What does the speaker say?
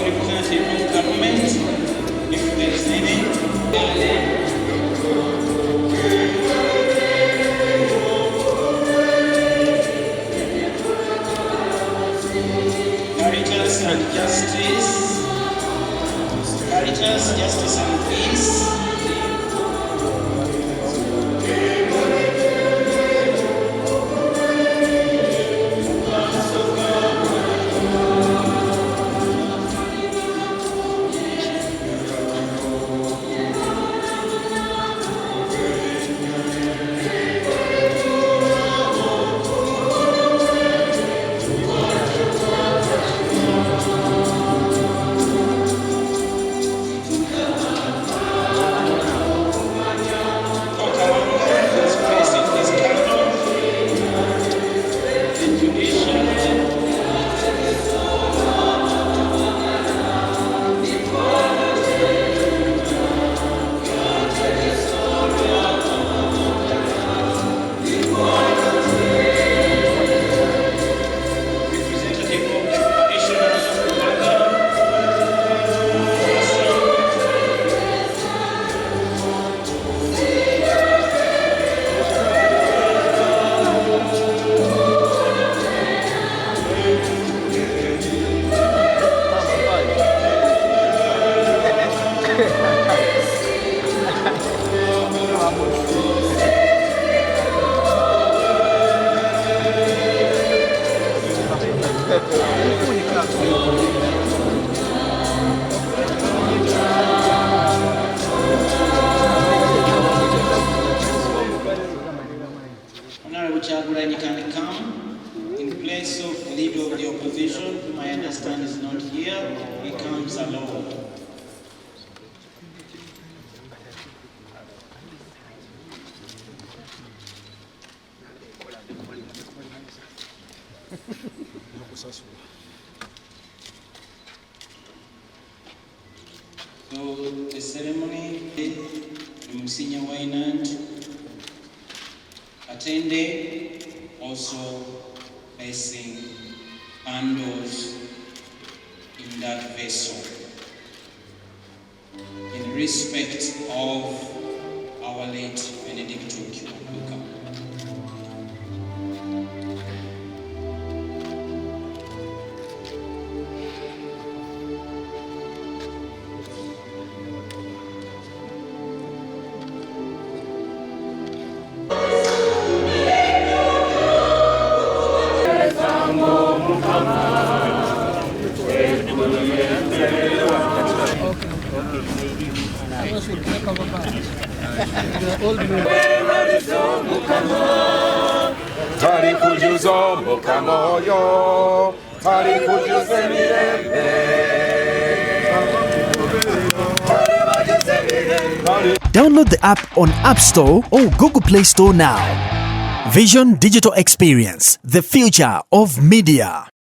representative of government, if there is any. Caritas and justice. Caritas, justice and peace. You can come in place of the leader of the opposition, whom I understand is not here. He comes alone. So the ceremony, Monsignor Wainant attended, also placing candles in that vessel in respect of our late Benedicto Kiwanuka. Tari kujuzo mukamoyo, tari kujuze mirembe. Download the app on App Store or Google Play Store now. Vision Digital Experience, the future of media.